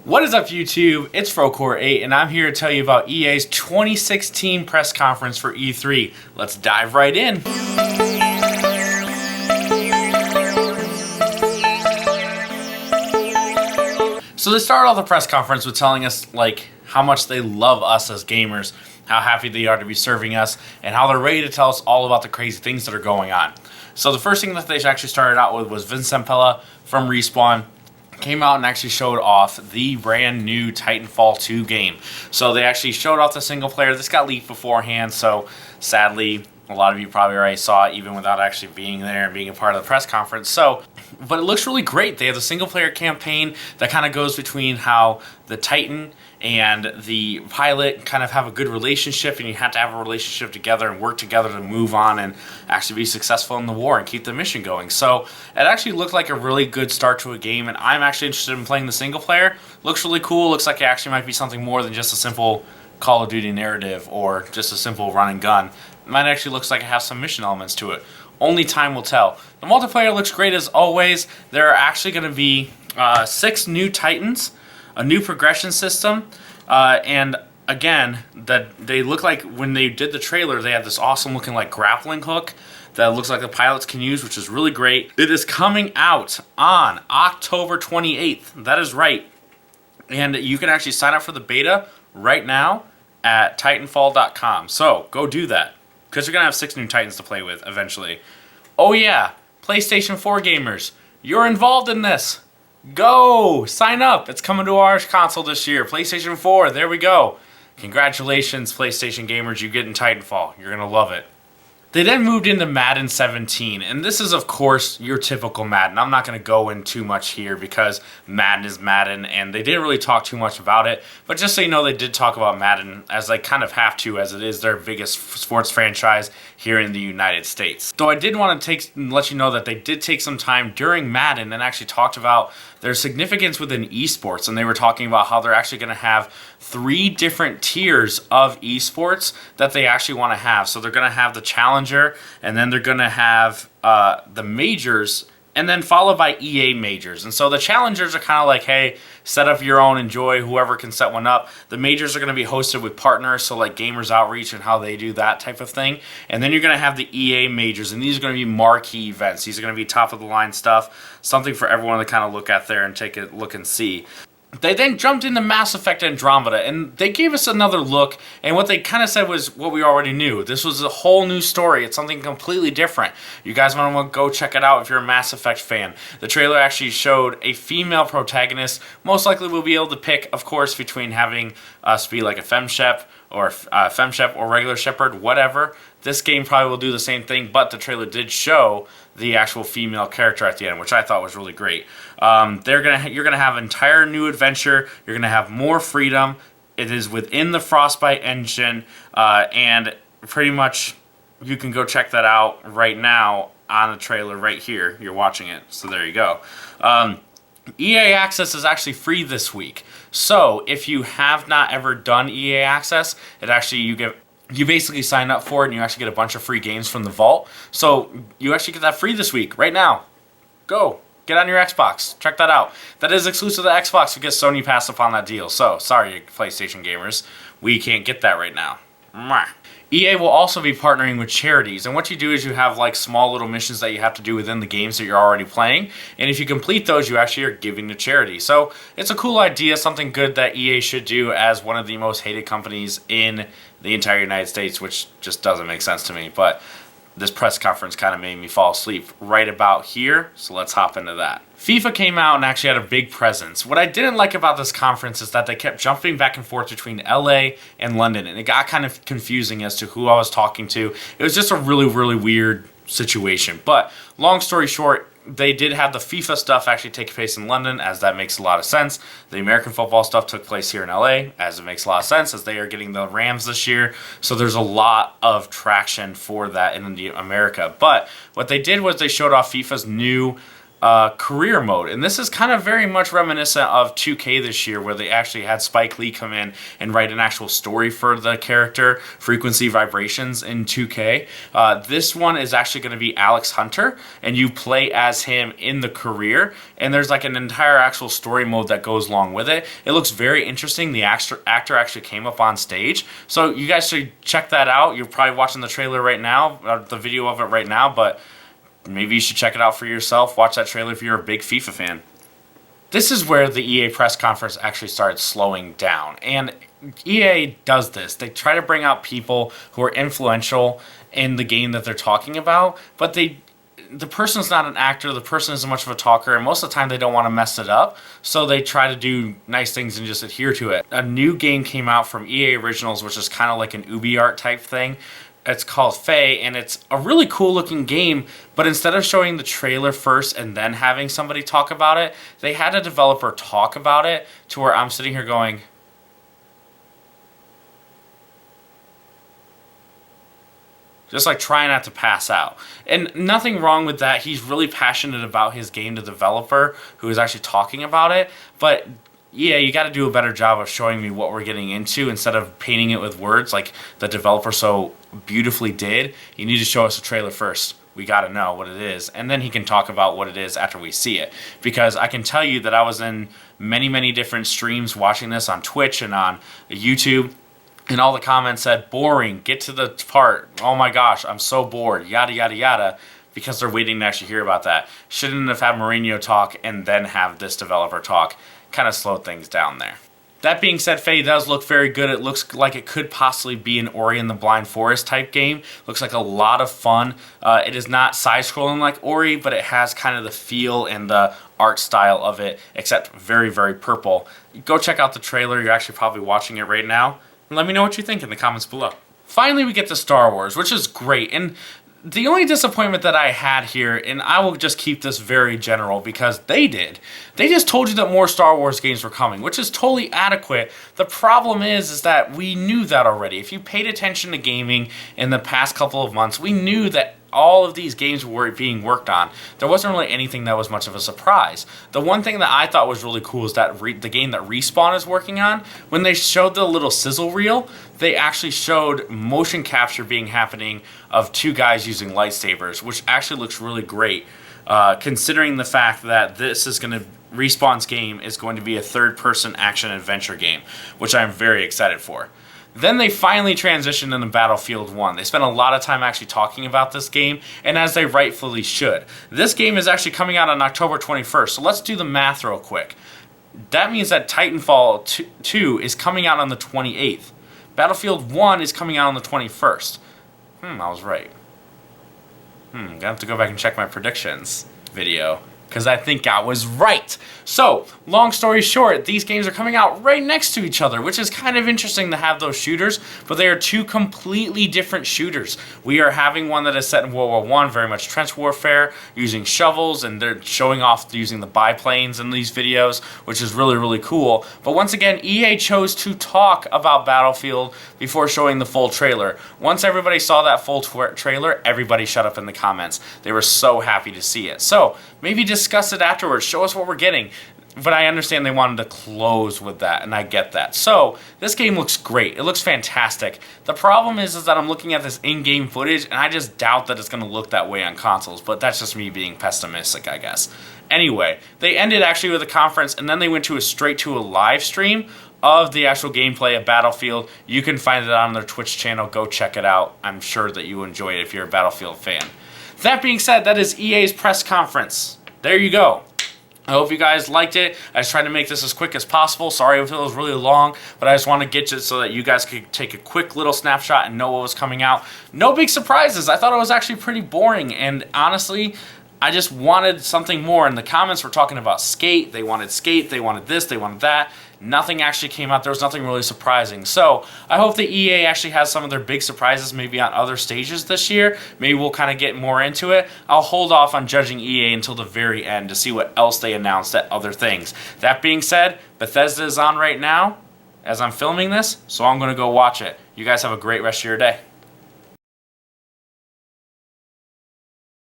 What is up, YouTube? It's Frocor8, and I'm here to tell you about EA's 2016 press conference for E3. Let's dive right in. So they started off the press conference with telling us how much they love us as gamers, how happy they are to be serving us, and how they're ready to tell us all about the crazy things that are going on. So the first thing that they actually started out with was Vince Zampella from Respawn came out and actually showed off the brand new Titanfall 2 game. So they actually showed off the single player. This got leaked beforehand, so sadly a lot of you probably already saw it even without actually being there and being a part of the press conference. But it looks really great. They have a single player campaign that kind of goes between how the Titan and the pilot kind of have a good relationship, and you have to have a relationship together and work together to move on and actually be successful in the war and keep the mission going. So it actually looked like a really good start to a game, and I'm actually interested in playing the single player. Looks really cool. Looks like it actually might be something more than just a simple Call of Duty narrative or just a simple run and gun. It might actually looks like it has some mission elements to it. Only time will tell. The multiplayer looks great as always. There are actually going to be 6 new Titans, a new progression system, and again, that they look like when they did the trailer, they had this awesome looking grappling hook that looks like the pilots can use, which is really great. It is coming out on October 28th. That is right. And you can actually sign up for the beta right now at Titanfall.com. So go do that, because you're going to have 6 new Titans to play with eventually. Oh yeah, PlayStation 4 gamers, you're involved in this. Go! Sign up! It's coming to our console this year. PlayStation 4, there we go. Congratulations, PlayStation gamers, you get in Titanfall. You're going to love it. They then moved into Madden 17, and this is, of course, your typical Madden. I'm not going to go in too much here because Madden is Madden, and they didn't really talk too much about it. But just so you know, they did talk about Madden, as they kind of have to, as it is their biggest sports franchise here in the United States. So I did want to let you know that they did take some time during Madden and actually talked about their significance within esports, and they were talking about how they're actually going to have 3 different tiers of esports that they actually want to have. So they're going to have the Challenger, and then they're going to have the Majors, and then followed by EA Majors. And so the Challengers are kind of like, hey, set up your own, enjoy, whoever can set one up. The Majors are going to be hosted with partners, so like Gamers Outreach and how they do that type of thing. And then you're going to have the EA Majors, and these are going to be marquee events. These are going to be top-of-the-line stuff, something for everyone to kind of look at there and take a look and see. They then jumped into Mass Effect Andromeda, and they gave us another look, and what they kind of said was what we already knew. This was a whole new story. It's something completely different. You guys want to go check it out if you're a Mass Effect fan. The trailer actually showed a female protagonist. Most likely we'll be able to pick, of course, between having us be like a femshep or regular Shepard, whatever. This game probably will do the same thing, but the trailer did show the actual female character at the end, which I thought was really great. You're gonna have an entire new adventure. You're gonna have more freedom. It is within the Frostbite engine, and pretty much you can go check that out right now on the trailer right here. You're watching it, so there you go. EA Access is actually free this week. So if you have not ever done EA Access, you basically sign up for it and you actually get a bunch of free games from the vault. So you actually get that free this week, right now. Go. Get on your Xbox. Check that out. That is exclusive to Xbox because Sony passed upon that deal. So, sorry, PlayStation gamers. We can't get that right now. Mwah. EA will also be partnering with charities, and what you do is you have small little missions that you have to do within the games that you're already playing, and if you complete those, you actually are giving to charity. So it's a cool idea, something good that EA should do as one of the most hated companies in the entire United States, which just doesn't make sense to me, but this press conference kind of made me fall asleep right about here, so let's hop into that. FIFA came out and actually had a big presence. What I didn't like about this conference is that they kept jumping back and forth between LA and London, and it got kind of confusing as to who I was talking to. It was just a really, really weird situation. But long story short, they did have the FIFA stuff actually take place in London, as that makes a lot of sense. The American football stuff took place here in LA, as it makes a lot of sense, as they are getting the Rams this year. So there's a lot of traction for that in America. But what they did was they showed off FIFA's new career mode. And this is kind of very much reminiscent of 2K this year, where they actually had Spike Lee come in and write an actual story for the character, Frequency Vibrations, in 2K. This one is actually going to be Alex Hunter, and you play as him in the career, and there's like an entire actual story mode that goes along with it. It looks very interesting. The actor actually came up on stage, so you guys should check that out. You're probably watching the trailer right now, or the video of it right now, but maybe you should check it out for yourself. Watch that trailer if you're a big FIFA fan. This is where the EA press conference actually started slowing down. And EA does this. They try to bring out people who are influential in the game that they're talking about, but the person's not an actor, the person isn't much of a talker, and most of the time they don't want to mess it up, so they try to do nice things and just adhere to it. A new game came out from EA Originals, which is kind of like an UbiArt type thing. It's called Faye, and it's a really cool looking game, but instead of showing the trailer first and then having somebody talk about it, they had a developer talk about it to where I'm sitting here going, just like trying not to pass out. And nothing wrong with that. He's really passionate about his game, the developer who is actually talking about it, but yeah, you got to do a better job of showing me what we're getting into instead of painting it with words like the developer so beautifully did. You need to show us a trailer first. We got to know what it is, and then he can talk about what it is after we see it. Because I can tell you that I was in many different streams watching this on Twitch and on YouTube, and all the comments said, boring, get to the part, oh my gosh, I'm so bored, yada yada yada, because they're waiting to actually hear about that. Shouldn't have had Mourinho talk and then have this developer talk. Kind of slowed things down there. That being said, Faye does look very good. It looks like it could possibly be an Ori and the Blind Forest type game. Looks like a lot of fun. It is not side-scrolling like Ori, but it has kind of the feel and the art style of it, except very purple. Go check out the trailer. You're actually probably watching it right now. And let me know what you think in the comments below. Finally, we get to Star Wars, which is great. And the only disappointment that I had here, and I will just keep this very general because they just told you that more Star Wars games were coming, which is totally adequate. The problem is that we knew that already. If you paid attention to gaming in the past couple of months, we knew that all of these games were being worked on. There wasn't really anything that was much of a surprise. The one thing that I thought was really cool is that the game that Respawn is working on, when they showed the little sizzle reel, they actually showed motion capture being happening of two guys using lightsabers, which actually looks really great, considering the fact that this is going to Respawn's game is going to be a third-person action-adventure game, which I'm very excited for. Then they finally transitioned into Battlefield 1. They spent a lot of time actually talking about this game, and as they rightfully should. This game is actually coming out on October 21st, so let's do the math real quick. That means that Titanfall 2 is coming out on the 28th. Battlefield 1 is coming out on the 21st. I was right. Gonna have to go back and check my predictions video, because I think I was right. So, long story short, these games are coming out right next to each other, which is kind of interesting to have those shooters, but they are two completely different shooters. We are having one that is set in World War I, very much trench warfare, using shovels, and they're showing off using the biplanes in these videos, which is really cool. But once again, EA chose to talk about Battlefield before showing the full trailer. Once everybody saw that full trailer, everybody shut up in the comments. They were so happy to see it. So, maybe discuss it afterwards. Show us what we're getting. But I understand they wanted to close with that, and I get that. So, this game looks great. It looks fantastic. The problem is that I'm looking at this in-game footage, and I just doubt that it's going to look that way on consoles. But that's just me being pessimistic, I guess. Anyway, they ended actually with a conference, and then they went straight to a live stream of the actual gameplay of Battlefield. You can find it on their Twitch channel. Go check it out. I'm sure that you enjoy it if you're a Battlefield fan. That being said, that is EA's press conference. There you go. I hope you guys liked it. I just tried to make this as quick as possible. Sorry if it was really long, but I just want to get it so that you guys could take a quick little snapshot and know what was coming out. No big surprises. I thought it was actually pretty boring, and honestly, I just wanted something more. In the comments were talking about Skate, they wanted this, they wanted that. Nothing actually came out. There was nothing really surprising. So I hope that EA actually has some of their big surprises maybe on other stages this year. Maybe we'll kind of get more into it. I'll hold off on judging EA until the very end to see what else they announced at other things. That being said, Bethesda is on right now as I'm filming this, so I'm going to go watch it. You guys have a great rest of your day.